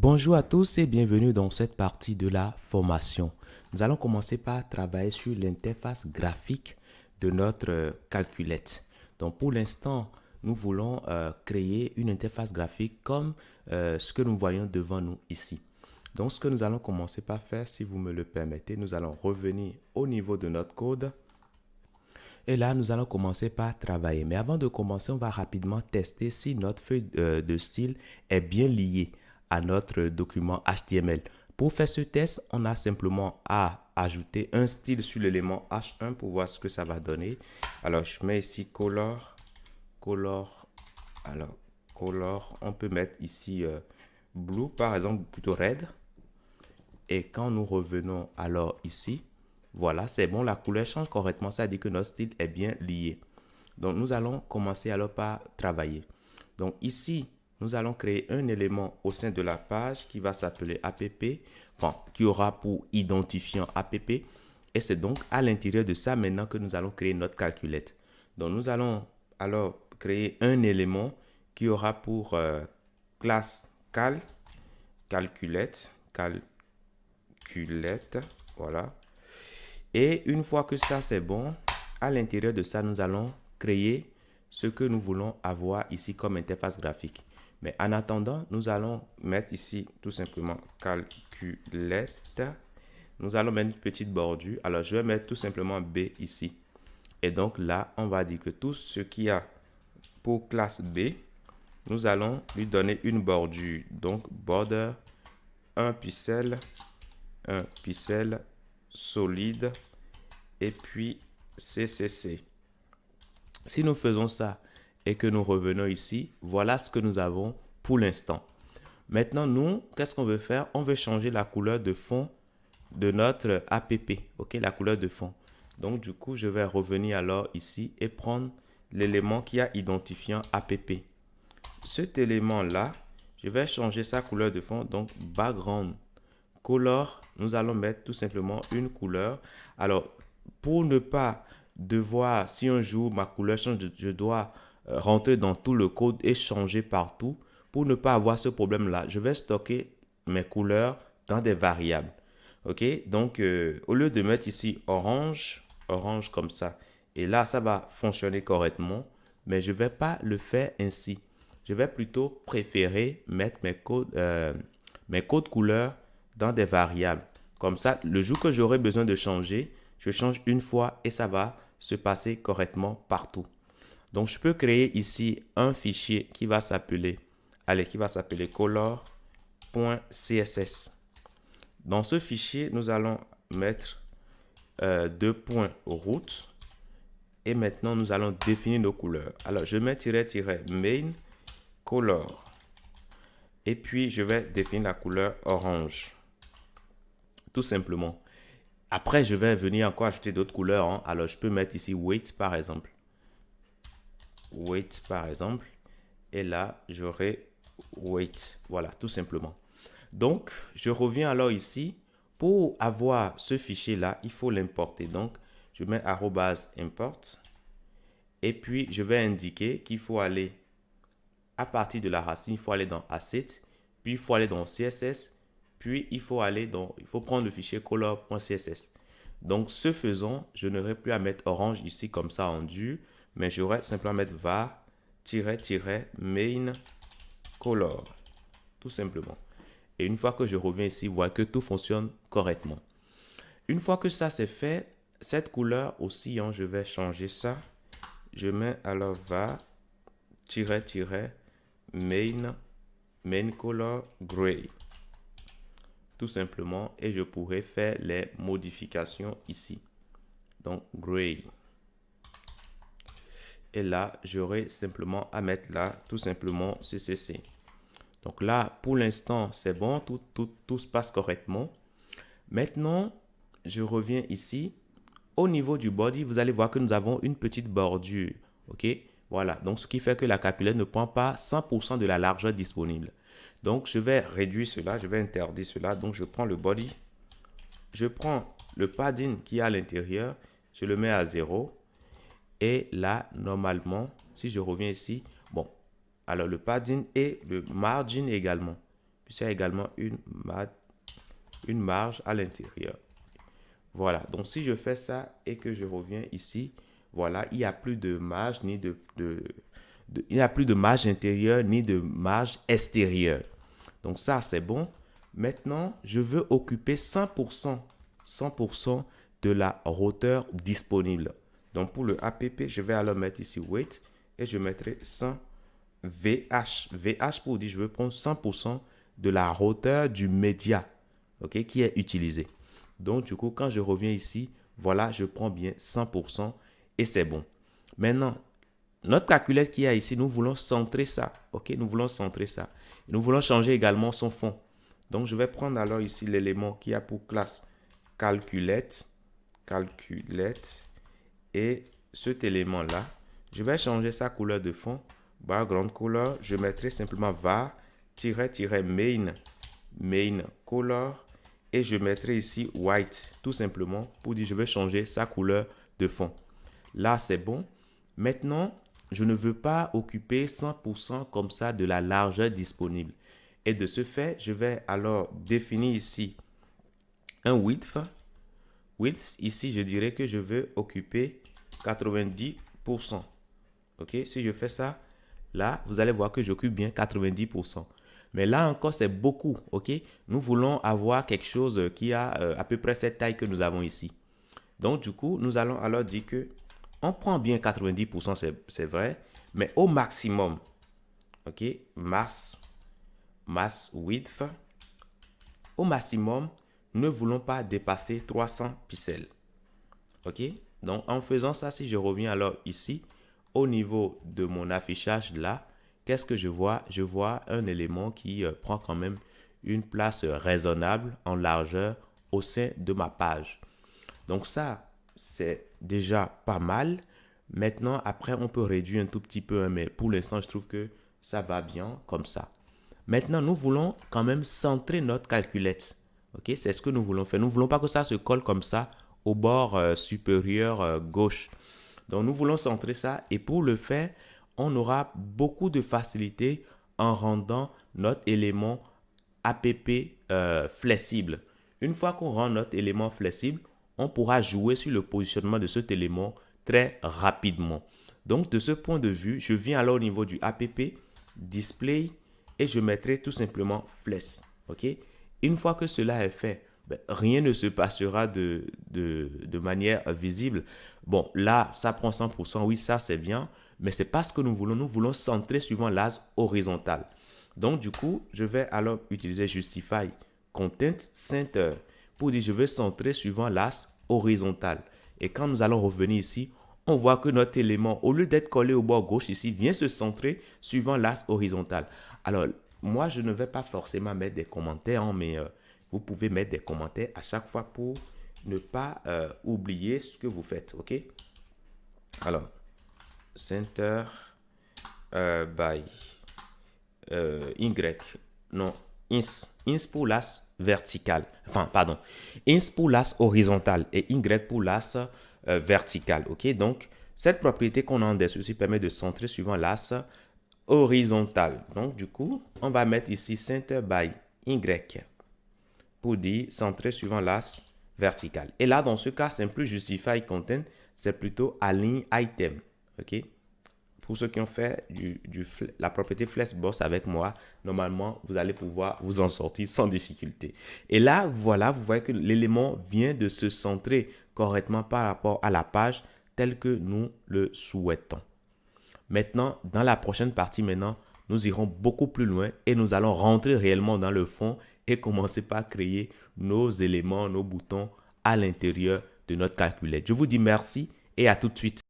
Bonjour à tous et bienvenue dans cette partie de la formation. Nous allons commencer par travailler sur l'interface graphique de notre calculette. Donc pour l'instant, nous voulons créer une interface graphique comme ce que nous voyons devant nous ici. Donc ce que nous allons commencer par faire, si vous me le permettez, nous allons revenir au niveau de notre code. Et là, nous allons commencer par travailler. Mais avant de commencer, on va rapidement tester si notre feuille de style est bien liée à notre document HTML. Pour faire ce test, on a simplement à ajouter un style sur l'élément H1 pour voir ce que ça va donner. Alors, je mets ici color. Alors, color, on peut mettre ici blue, par exemple, plutôt red. Et quand nous revenons alors ici, voilà, c'est bon, la couleur change correctement, ça dit que notre style est bien lié. Donc, nous allons commencer alors par travailler. Donc, ici, nous allons créer un élément au sein de la page qui va s'appeler app, enfin, qui aura pour identifiant app. Et c'est donc à l'intérieur de ça maintenant que nous allons créer notre calculette. Donc, nous allons alors créer un élément qui aura pour classe calculette, voilà. Et une fois que ça c'est bon, à l'intérieur de ça, nous allons créer ce que nous voulons avoir ici comme interface graphique. Mais en attendant, nous allons mettre ici tout simplement calculette. Nous allons mettre une petite bordure. Alors, je vais mettre tout simplement B ici. Et donc là, on va dire que tout ce qu'il y a pour classe B, nous allons lui donner une bordure. Donc, border, un pixel solide et puis CCC. Si nous faisons ça et que nous revenons ici, voilà ce que nous avons pour l'instant. Maintenant, nous, qu'est-ce qu'on veut faire? On veut changer la couleur de fond de notre app, ok, la couleur de fond. Donc, du coup, je vais revenir alors ici et prendre l'élément qui a identifiant app. Cet élément-là, je vais changer sa couleur de fond, donc background color, nous allons mettre tout simplement une couleur. Alors, pour ne pas devoir, si un jour ma couleur change, je dois rentrer dans tout le code et changer partout. Pour ne pas avoir ce problème-là, je vais stocker mes couleurs dans des variables. Ok, donc au lieu de mettre ici orange comme ça, et là ça va fonctionner correctement, mais je ne vais pas le faire ainsi. Je vais plutôt préférer mettre mes codes couleurs dans des variables. Comme ça, le jour que j'aurai besoin de changer, je change une fois et ça va se passer correctement partout. Donc, je peux créer ici un fichier qui va s'appeler, color.css. Dans ce fichier, nous allons mettre deux points root et maintenant nous allons définir nos couleurs. Alors, je mets main color et puis je vais définir la couleur orange. Tout simplement. Après, je vais venir encore ajouter d'autres couleurs, hein. Alors, je peux mettre ici weight par exemple. Et là, j'aurai weight. Voilà, tout simplement. Donc, je reviens alors ici. Pour avoir ce fichier-là, il faut l'importer. Donc, je mets @import. Et puis, je vais indiquer qu'il faut aller à partir de la racine, il faut aller dans Asset. Puis, il faut aller dans CSS. Puis, il faut prendre le fichier color.css. Donc, ce faisant, je n'aurai plus à mettre orange ici comme ça en dur, mais j'aurai simplement à mettre var-main color, tout simplement. Et une fois que je reviens ici, vous voyez que tout fonctionne correctement. Une fois que ça c'est fait, cette couleur aussi, hein, je vais changer ça. Je mets alors var-main color gray. Tout simplement, et je pourrais faire les modifications ici. Donc, gray. Et là, j'aurai simplement à mettre là, tout simplement, CCC. Donc là, pour l'instant, c'est bon, tout se passe correctement. Maintenant, je reviens ici. Au niveau du body, vous allez voir que nous avons une petite bordure. OK? Voilà. Donc, ce qui fait que la calculette ne prend pas 100% de la largeur disponible. Donc, je vais réduire cela, je vais interdire cela. Donc, je prends le body. Je prends le padding qui est à l'intérieur. Je le mets à 0. Et là, normalement, si je reviens ici, bon, alors le padding et le margin également, Puis il y a également une marge à l'intérieur. Voilà, donc si je fais ça et que je reviens ici, voilà, il n'y a plus de marge il n'y a plus de marge intérieure ni de marge extérieure. Donc ça, c'est bon. Maintenant, je veux occuper 100% de la hauteur disponible. Donc pour le APP, je vais alors mettre ici weight et je mettrai 100 VH. VH pour dire je veux prendre 100% de la hauteur du média, ok, qui est utilisé. Donc du coup, quand je reviens ici, voilà, je prends bien 100% et c'est bon. Maintenant, notre calculette qui est ici, nous voulons centrer ça, ok, nous voulons centrer ça. Nous voulons changer également son fond. Donc je vais prendre alors ici l'élément qui a pour classe calculette et cet élément là, je vais changer sa couleur de fond. Background color, je mettrai simplement var main color et je mettrai ici white tout simplement pour dire je vais changer sa couleur de fond. Là c'est bon. Maintenant je ne veux pas occuper 100% comme ça de la largeur disponible. Et de ce fait, je vais alors définir ici un width. Width, ici, je dirais que je veux occuper 90%. Ok, si je fais ça, là, vous allez voir que j'occupe bien 90%. Mais là encore, c'est beaucoup. Ok, nous voulons avoir quelque chose qui a à peu près cette taille que nous avons ici. Donc, du coup, nous allons alors dire que on prend bien 90%, c'est vrai, mais au maximum, ok, mass width, au maximum, nous ne voulons pas dépasser 300 pixels. Ok, donc en faisant ça, si je reviens alors ici, au niveau de mon affichage là, qu'est-ce que je vois? Je vois un élément qui prend quand même une place raisonnable en largeur au sein de ma page. Donc ça, c'est déjà pas mal. Maintenant, après, on peut réduire un tout petit peu, hein, mais pour l'instant, je trouve que ça va bien comme ça. Maintenant, nous voulons quand même centrer notre calculette. Ok, c'est ce que nous voulons faire. Nous ne voulons pas que ça se colle comme ça au bord supérieur gauche. Donc, nous voulons centrer ça et pour le faire, on aura beaucoup de facilité en rendant notre élément APP flexible. Une fois qu'on rend notre élément flexible, on pourra jouer sur le positionnement de cet élément très rapidement. Donc, de ce point de vue, je viens alors au niveau du APP, Display, et je mettrai tout simplement Flex. Ok? Une fois que cela est fait, rien ne se passera de manière visible. Bon, là, ça prend 100%. Oui, ça, c'est bien. Mais ce n'est pas ce que nous voulons. Nous voulons centrer suivant l'axe horizontal. Donc, du coup, je vais alors utiliser Justify Content Center pour dire je veux centrer suivant l'axe horizontal. Et quand nous allons revenir ici, on voit que notre élément, au lieu d'être collé au bord gauche ici, vient se centrer suivant l'axe horizontal. Alors, moi, je ne vais pas forcément mettre des commentaires, hein, mais vous pouvez mettre des commentaires à chaque fois pour ne pas oublier ce que vous faites. OK? Alors, center by Y. Non, ins pour l'axe vertical. Enfin, pardon. Ins pour l'axe horizontal et Y pour l'axe vertical. OK? Donc, cette propriété qu'on a en dessous ici permet de centrer suivant l'axe horizontal. Donc, du coup, on va mettre ici center by Y pour dire centrer suivant l'axe vertical. Et là, dans ce cas, c'est plus justify content, c'est plutôt align item. OK? Pour ceux qui ont fait la propriété Flexbox avec moi, normalement, vous allez pouvoir vous en sortir sans difficulté. Et là, voilà, vous voyez que l'élément vient de se centrer correctement par rapport à la page telle que nous le souhaitons. Maintenant, dans la prochaine partie, nous irons beaucoup plus loin et nous allons rentrer réellement dans le fond et commencer par créer nos éléments, nos boutons à l'intérieur de notre calculette. Je vous dis merci et à tout de suite.